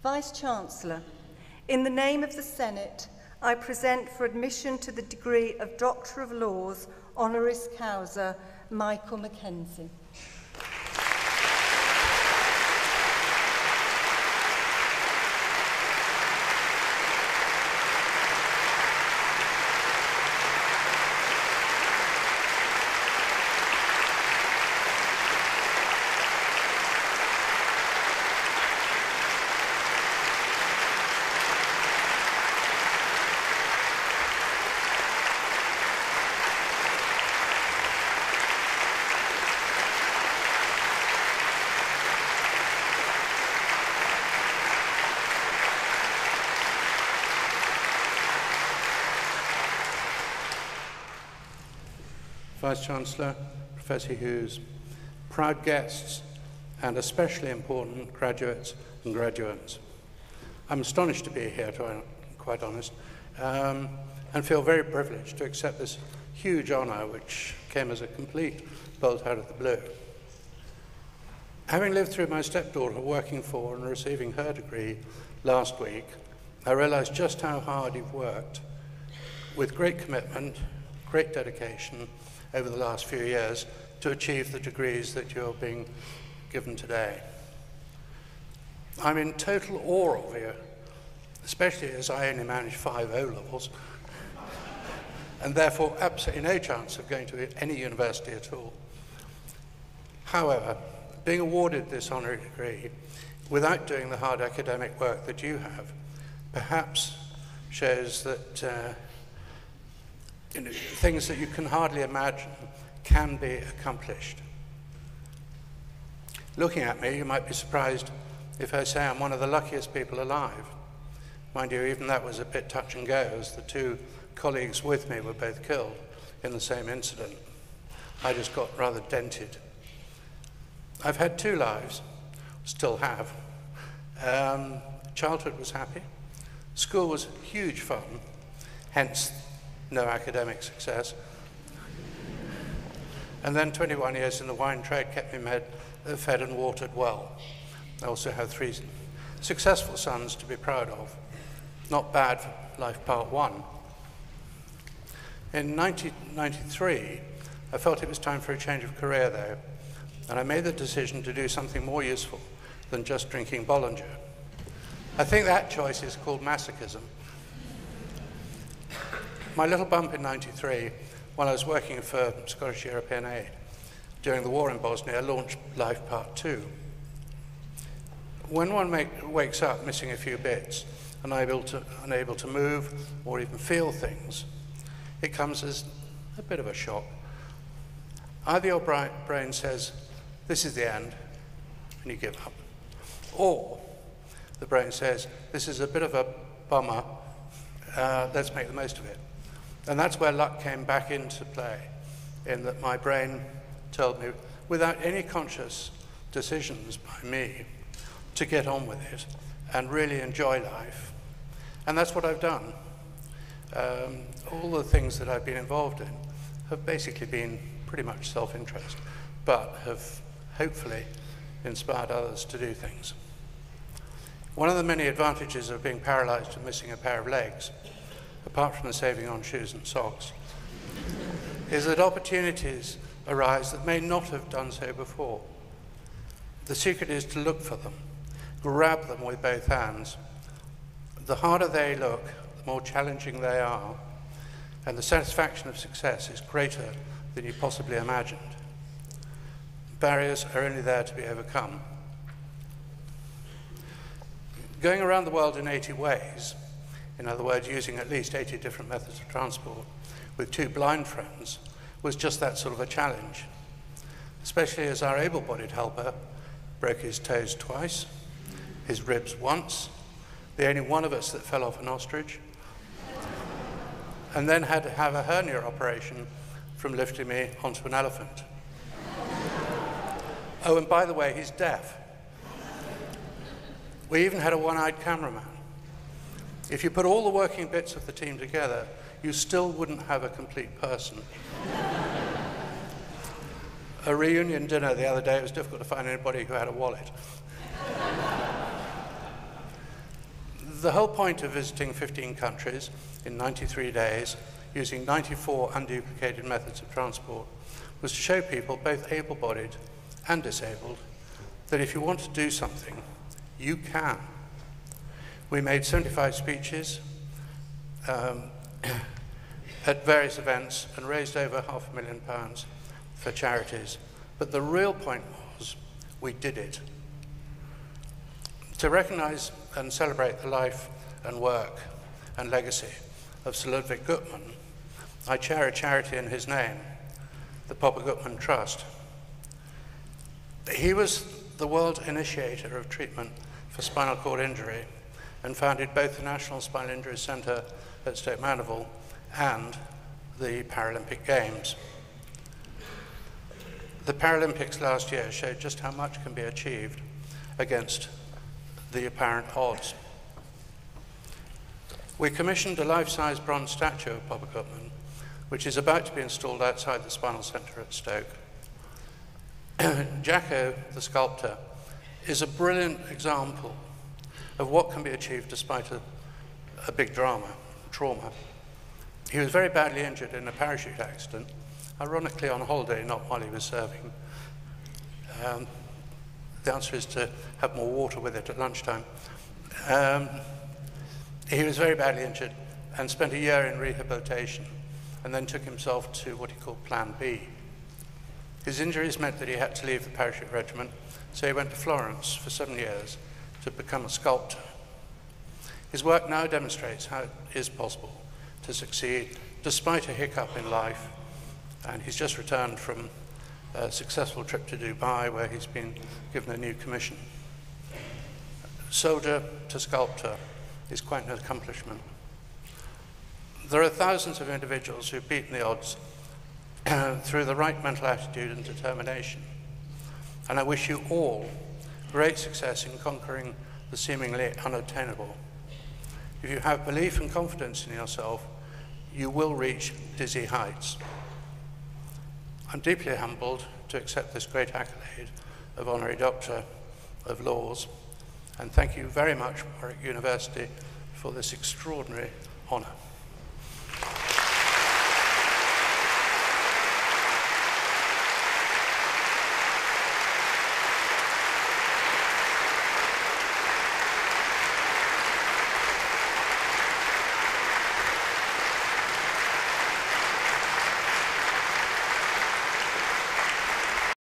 Vice-Chancellor, in the name of the Senate, I present for admission to the degree of Doctor of Laws, honoris causa, Michael Makenzie. Vice-Chancellor, Professor Hughes, proud guests, and especially important graduates and graduates. I'm astonished to be here, to be quite honest, and feel very privileged to accept this huge honour which came as a complete bolt out of the blue. Having lived through my stepdaughter working for and receiving her degree last week, I realised just how hard you've worked with great commitment, great dedication, over the last few years to achieve the degrees that you're being given today. I'm in total awe of you, especially as I only managed 5 O-levels, and therefore absolutely no chance of going to any university at all. However, being awarded this honorary degree without doing the hard academic work that you have perhaps shows that things that you can hardly imagine can be accomplished. Looking at me, you might be surprised if I say I'm one of the luckiest people alive. Mind you, even that was a bit touch and go, as the 2 colleagues with me were both killed in the same incident. I just got rather dented. I've had 2 lives, still have. Childhood was happy. School was huge fun, hence no academic success. And then 21 years in the wine trade kept me fed and watered well. I also have 3 successful sons to be proud of. Not bad for life part 1. In 1993, I felt it was time for a change of career though, and I made the decision to do something more useful than just drinking Bollinger. I think that choice is called masochism. My little bump in '93, while I was working for Scottish European Aid during the war in Bosnia, launched Life Part 2. When one wakes up missing a few bits, unable to move or even feel things, it comes as a bit of a shock. Either your brain says, this is the end, and you give up, or the brain says, this is a bit of a bummer, let's make the most of it. And that's where luck came back into play, in that my brain told me, without any conscious decisions by me, to get on with it and really enjoy life. And that's what I've done. All the things that I've been involved in have basically been pretty much self-interest, but have hopefully inspired others to do things. One of the many advantages of being paralyzed and missing a pair of legs, apart from the saving on shoes and socks, is that opportunities arise that may not have done so before. The secret is to look for them, grab them with both hands. The harder they look, the more challenging they are, and the satisfaction of success is greater than you possibly imagined. Barriers are only there to be overcome. Going around the world in 80 ways, in other words, using at least 80 different methods of transport, with 2 blind friends, was just that sort of a challenge, especially as our able-bodied helper broke his toes twice, his ribs once, the only one of us that fell off an ostrich, and then had to have a hernia operation from lifting me onto an elephant. Oh, and by the way, he's deaf. We even had a one-eyed cameraman. If you put all the working bits of the team together, you still wouldn't have a complete person. A reunion dinner the other day, it was difficult to find anybody who had a wallet. The whole point of visiting 15 countries in 93 days, using 94 unduplicated methods of transport, was to show people, both able-bodied and disabled, that if you want to do something, you can. We made 75 speeches at various events and raised over £500,000 for charities. But the real point was, we did it. To recognise and celebrate the life and work and legacy of Sir Ludwig Guttmann, I chair a charity in his name, the Papa Guttmann Trust. He was the world initiator of treatment for spinal cord injury and founded both the National Spinal Injury Centre at Stoke Mandeville and the Paralympic Games. The Paralympics last year showed just how much can be achieved against the apparent odds. We commissioned a life-size bronze statue of Papa Guttmann, which is about to be installed outside the Spinal Centre at Stoke. Jacko, the sculptor, is a brilliant example of what can be achieved despite a big trauma. He was very badly injured in a parachute accident, ironically on holiday, not while he was serving. The answer is to have more water with it at lunchtime. He was very badly injured and spent a year in rehabilitation and then took himself to what he called Plan B. His injuries meant that he had to leave the parachute regiment, so he went to Florence for 7 years to become a sculptor. His work now demonstrates how it is possible to succeed despite a hiccup in life, and he's just returned from a successful trip to Dubai where he's been given a new commission. Soldier to sculptor is quite an accomplishment. There are thousands of individuals who've beaten the odds through the right mental attitude and determination. And I wish you all great success in conquering the seemingly unattainable. If you have belief and confidence in yourself, you will reach dizzy heights. I'm deeply humbled to accept this great accolade of Honorary Doctor of Laws, and thank you very much, Warwick University, for this extraordinary honour.